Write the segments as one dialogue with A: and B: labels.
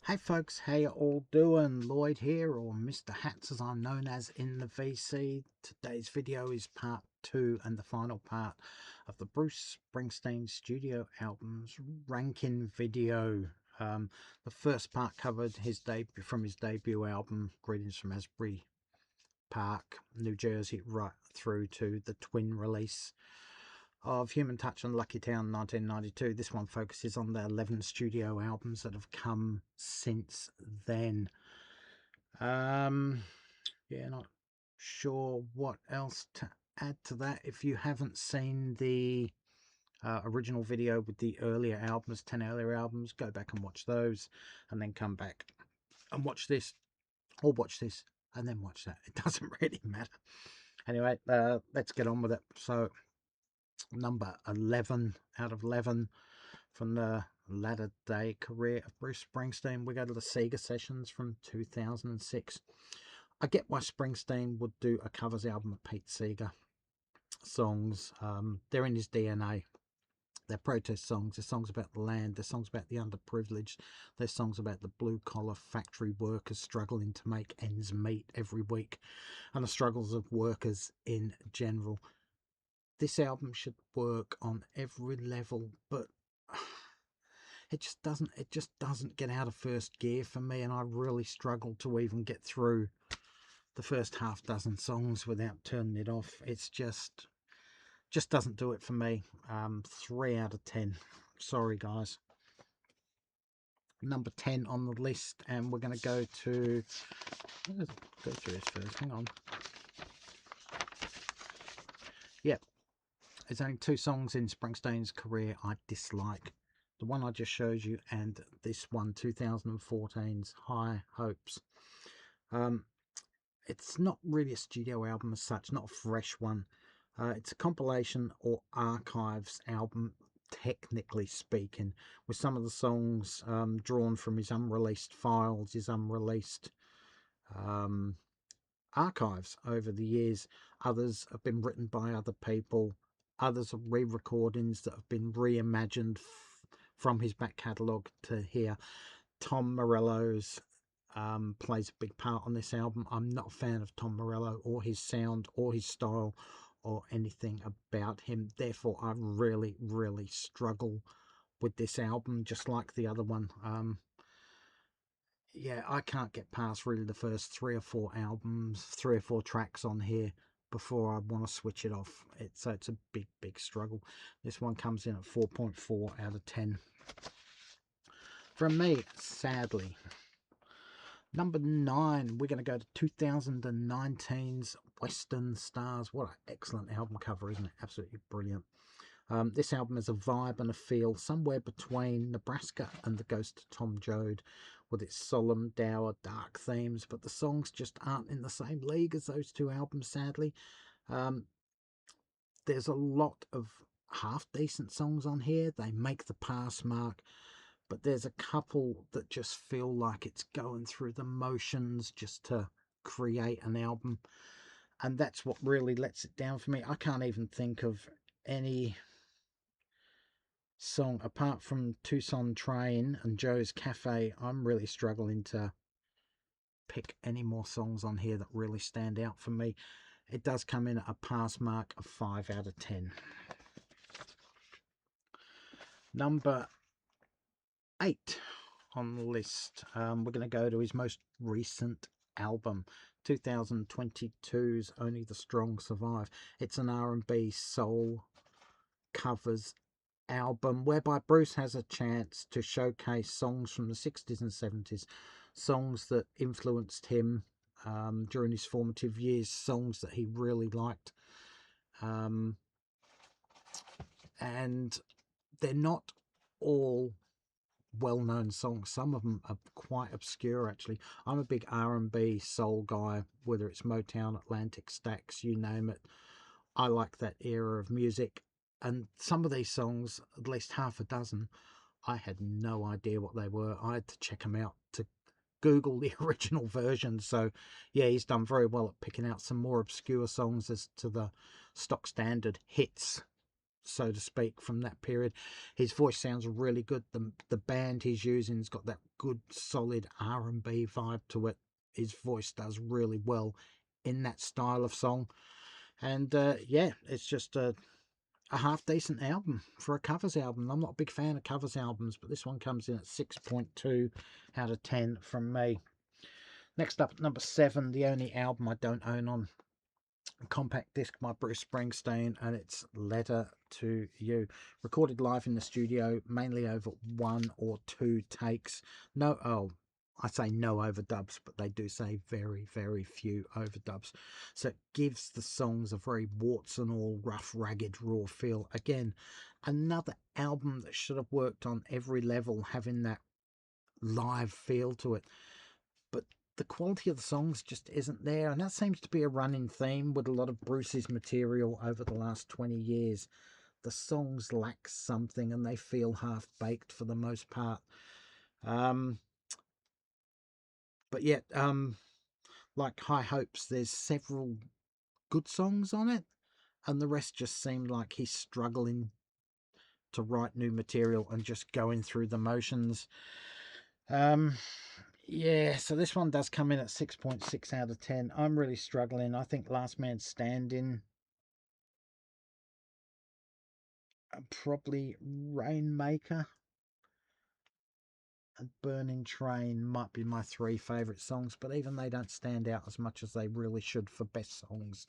A: Hey folks, how you all doing? Lloyd here, or Mr. Hats as I'm known as in the VC. Today's video is part 2 and the final part of the Bruce Springsteen studio albums ranking video. The first part covered his debut from his debut album, Greetings from Asbury Park, New Jersey, right through to the twin release of Human Touch and Lucky Town 1992. This one focuses on the 11 studio albums that have come since then. Yeah, not sure what else to add to that. If you haven't seen the original video with the earlier albums, 10 earlier albums, go back and watch those, and then come back and watch this, or watch this and then watch that. It doesn't really matter. Anyway, let's get on with it. So number 11 out of 11 from the latter day career of Bruce Springsteen. We go to the Sega Sessions from 2006. I get why Springsteen would do a covers album of Pete Seeger songs. They're in his DNA. They're protest songs. They're songs about the land. They're songs about the underprivileged. They're songs about the blue-collar factory workers struggling to make ends meet every week, and the struggles of workers in general. This album should work on every level, but it just doesn't get out of first gear for me, and I really struggle to even get through the first half dozen songs without turning it off. It's just doesn't do it for me. 3 out of 10. Sorry guys. Number 10 on the list, and we're going to go to, let's go through this first. Hang on. Yep. There's only 2 songs in Springsteen's career I dislike. The one I just showed you, and this one, 2014's High Hopes. It's not really a studio album as such, not a fresh one. It's a compilation or archives album, technically speaking, with some of the songs drawn from his unreleased files, his unreleased archives over the years. Others have been written by other people. Others are re-recordings that have been reimagined from his back catalogue to here. Tom Morello's plays a big part on this album. I'm not a fan of Tom Morello or his sound or his style or anything about him. Therefore, I really, really struggle with this album, just like the other one. Yeah, I can't get past really the first 3 or 4 albums, 3 or 4 tracks on here before I want to switch it off. So it's a big struggle. This one comes in at 4.4 out of 10 from me, sadly. Number 9, we're going to go to 2019's Western Stars. What an excellent album cover, isn't it? Absolutely brilliant. This album has a vibe and a feel somewhere between Nebraska and The Ghost of Tom Joad, with its solemn, dour, dark themes, but the songs just aren't in the same league as those 2 albums, sadly. There's a lot of half-decent songs on here. They make the pass mark, but there's a couple that just feel like it's going through the motions just to create an album, and that's what really lets it down for me. I can't even think of any song apart from Tucson Train and Joe's Cafe. I'm really struggling to pick any more songs on here that really stand out for me. It does come in at a pass mark of 5 out of 10. Number 8 on the list, we're going to go to his most recent album, 2022's Only the Strong Survive. It's an R&B soul covers album whereby Bruce has a chance to showcase songs from the 60s and 70s, songs that influenced him during his formative years, songs that he really liked, and they're not all well-known songs. Some of them are quite obscure, actually. I'm a big R&B soul guy, whether it's Motown, Atlantic, Stax, you name it. I like that era of music, and some of these songs, at least half a dozen, I had no idea what they were. I had to check them out to Google the original version. So yeah, he's done very well at picking out some more obscure songs as to the stock standard hits so to speak, from that period. His voice sounds really good. The band he's using's got that good solid R&B vibe to it. His voice does really well in that style of song. And yeah, it's just a half decent album for a covers album. I'm not a big fan of covers albums, but this one comes in at 6.2 out of 10 from me. Next up, number 7, the only album I don't own on compact disc by Bruce Springsteen, and it's Letter to You. Recorded live in the studio, mainly over 1 or 2 takes. I say no overdubs, but they do say very, very few overdubs. So it gives the songs a very warts and all, rough, ragged, raw feel. Again, another album that should have worked on every level, having that live feel to it. But the quality of the songs just isn't there, and that seems to be a running theme with a lot of Bruce's material over the last 20 years. The songs lack something, and they feel half-baked for the most part. But yet, like High Hopes, there's several good songs on it, and the rest just seemed like he's struggling to write new material and just going through the motions. Yeah, so this one does come in at 6.6 out of 10. I'm really struggling. I think Last Man Standing, probably Rainmaker, and Burning Train might be my 3 favourite songs, but even they don't stand out as much as they really should for best songs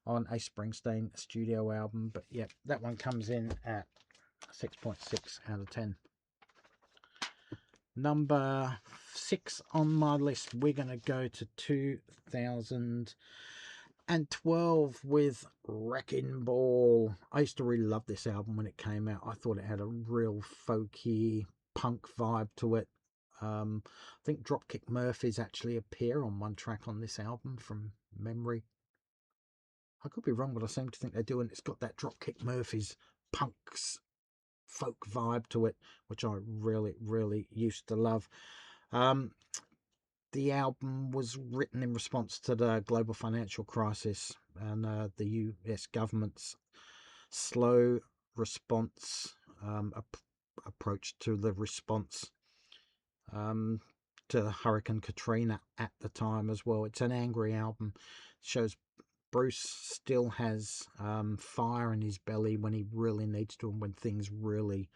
A: on a Springsteen studio album. But yeah, that one comes in at 6.6 out of 10. Number 6 on my list, we're going to go to 2012 with Wrecking Ball. I used to really love this album when it came out. I thought it had a real folky punk vibe to it. I think Dropkick Murphys actually appear on one track on this album from memory. I could be wrong, but I seem to think they do, and it's got that Dropkick Murphys punks folk vibe to it, which I really, really used to love. The album was written in response to the global financial crisis and the US government's slow response approach to the response to Hurricane Katrina at the time as well. It's an angry album. It shows Bruce still has fire in his belly when he really needs to, and when things really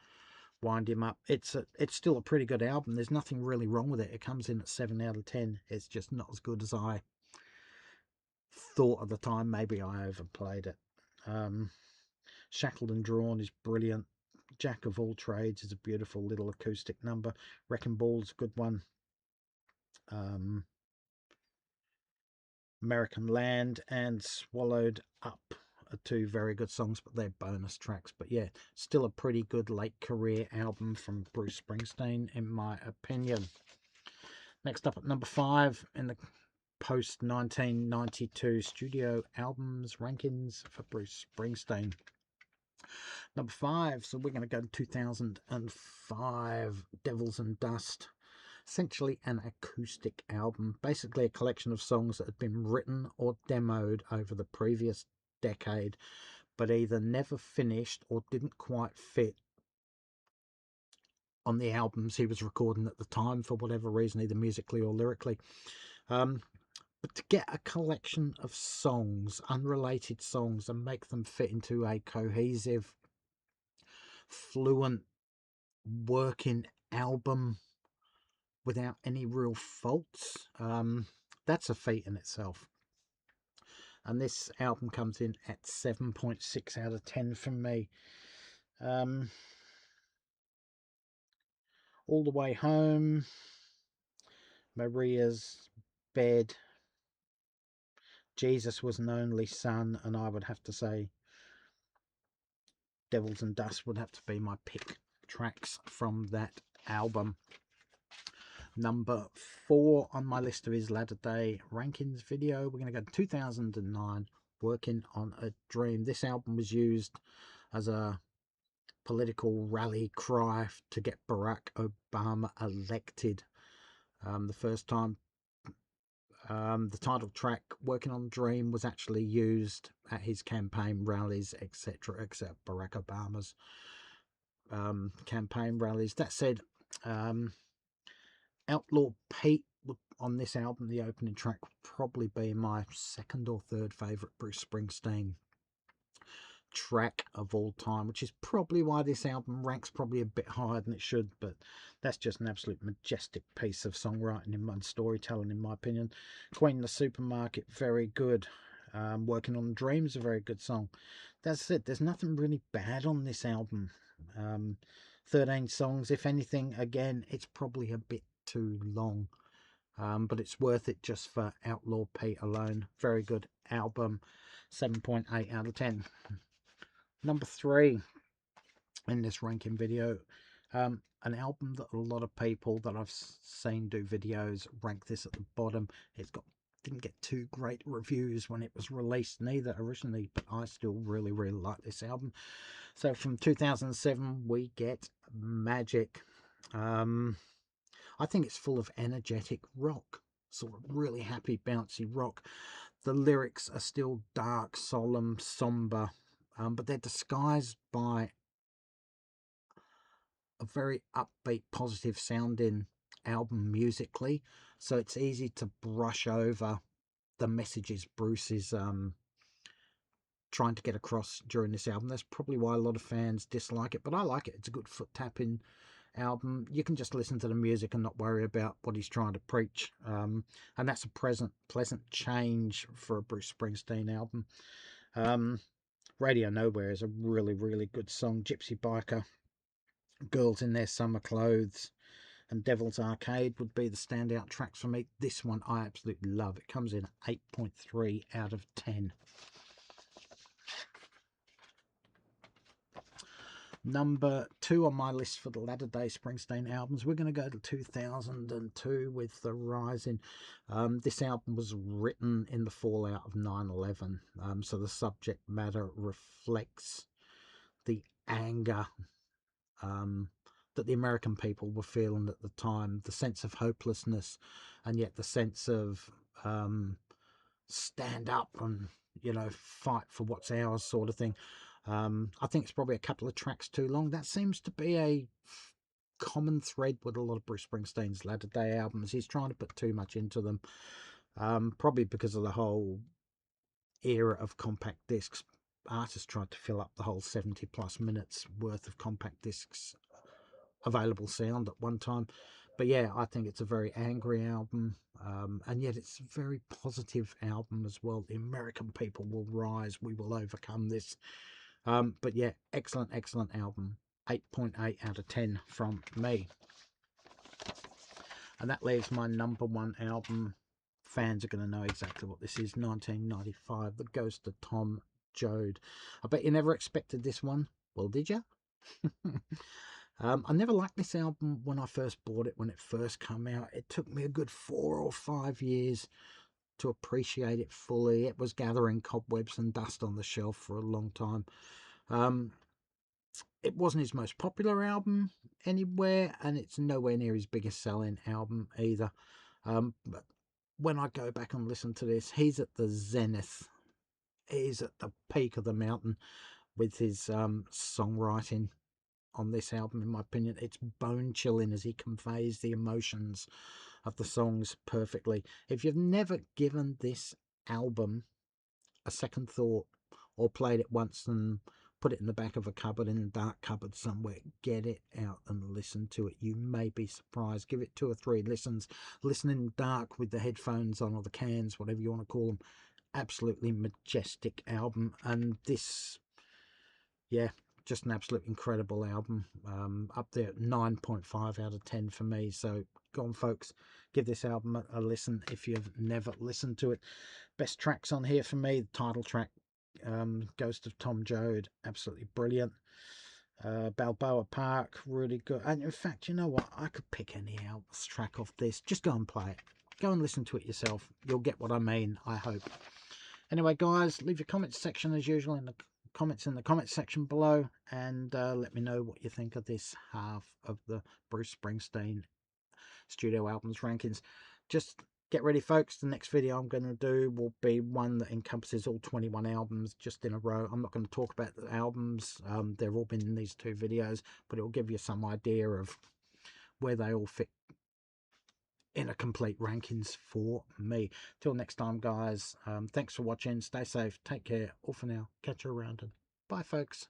A: wind him up. It's still a pretty good album. There's nothing really wrong with it. It comes in at 7 out of 10. It's just not as good as I thought at the time. Maybe I overplayed it. Shackled and Drawn is brilliant. Jack of All Trades is a beautiful little acoustic number. Wrecking Ball is a good one. American Land and Swallowed Up are 2 very good songs, but they're bonus tracks. But yeah, still a pretty good late career album from Bruce Springsteen, in my opinion. Next up at number 5 in the post 1992 studio albums rankings for Bruce Springsteen. Number 5, so we're going to go to 2005, Devils and Dust. Essentially an acoustic album, basically a collection of songs that had been written or demoed over the previous decade, but either never finished or didn't quite fit on the albums he was recording at the time for whatever reason, either musically or lyrically. But to get a collection of songs, unrelated songs, and make them fit into a cohesive, fluent, working album without any real faults, that's a feat in itself. And this album comes in at 7.6 out of 10 from me. All the Way Home, Maria's Bed, Jesus Was an Only Son, and I would have to say Devils and Dust would have to be my pick tracks from that album. Number 4 on my list of his latter day rankings video, we're going to go to 2009, Working on a Dream. This album was used as a political rally cry to get Barack Obama elected. The first time The title track, Working on Dream, was actually used at his campaign rallies, etc., except Barack Obama's campaign rallies. That said, Outlaw Pete on this album, the opening track, would probably be my second or third favourite Bruce Springsteen track of all time, which is probably why this album ranks probably a bit higher than it should, but that's just an absolute majestic piece of songwriting and storytelling, in my opinion. Queen in the Supermarket, very good. Working on Dreams, a very good song. That's it. There's nothing really bad on this album. 13 songs, if anything. Again, it's probably a bit too long, but it's worth it just for Outlaw Pete alone. Very good album. 7.8 out of 10. Number 3 in this ranking video, an album that a lot of people that I've seen do videos rank this at the bottom. Didn't get too great reviews when it was released neither originally, but I still really like this album. So from 2007 we get Magic. I think it's full of energetic rock, sort of really happy bouncy rock. The lyrics are still dark, solemn, somber, but they're disguised by a very upbeat, positive sounding album musically, so it's easy to brush over the messages Bruce is trying to get across during this album. That's probably why a lot of fans dislike it, but I like it. It's a good foot tapping album. You can just listen to the music and not worry about what he's trying to preach, and that's a pleasant change for a Bruce Springsteen album. Radio Nowhere is a really good song. Gypsy Biker, Girls in Their Summer Clothes, and Devil's Arcade would be the standout tracks for me. This one I absolutely love. It comes in 8.3 out of 10. Number 2 on my list for the latter day Springsteen albums, we're going to go to 2002 with The Rising. This album was written in the fallout of 9/11, so the subject matter reflects the anger that the American people were feeling at the time, the sense of hopelessness, and yet the sense of stand up and, fight for what's ours sort of thing. I think it's probably a couple of tracks too long. That seems to be a common thread with a lot of Bruce Springsteen's latter day albums. He's trying to put too much into them, probably because of the whole era of compact discs. Artists tried to fill up the whole 70 plus minutes worth of compact discs available sound at one time. But yeah, I think it's a very angry album, and yet it's a very positive album as well. The American people will rise, we will overcome this. But yeah, excellent album. 8.8 out of 10 from me. And that leaves my number 1 album. Fans are going to know exactly what this is. 1995, The Ghost of Tom Joad. I bet you never expected this one. Well, did you? I never liked this album when I first bought it, when it first came out. It took me a good 4 or 5 years to appreciate it fully. It was gathering cobwebs and dust on the shelf for a long time. It wasn't his most popular album anywhere, and it's nowhere near his biggest selling album either. But when I go back and listen to this, he's at the zenith. He's at the peak of the mountain with his songwriting on this album. In my opinion, it's bone chilling as he conveys the emotions of the songs perfectly. If you've never given this album a second thought, or played it once and put it in the back of a cupboard, in a dark cupboard somewhere, get it out and listen to it. You may be surprised. Give it 2 or 3 listens. Listen in the dark with the headphones on, or the cans, whatever you want to call them. Absolutely majestic album. And this, yeah, just an absolute incredible album. Up there at 9.5 out of 10 for me. So go on, folks, give this album a listen if you've never listened to it. Best tracks on here for me: the title track, Ghost of Tom Joad, absolutely brilliant. Balboa Park, really good. And in fact, you know what, I could pick any else track off this. Just go and play it, go and listen to it yourself. You'll get what I mean, I hope. Anyway, guys, leave your comments section as usual in the comments section below, and let me know what you think of this half of the Bruce Springsteen studio albums rankings. Just get ready, folks. The next video I'm going to do will be one that encompasses all 21 albums just in a row. I'm not going to talk about the albums. They've all been in these 2 videos, but it will give you some idea of where they all fit in a complete rankings for me. Till next time, guys. Thanks for watching. Stay safe. Take care. All for now. Catch you around. And bye, folks.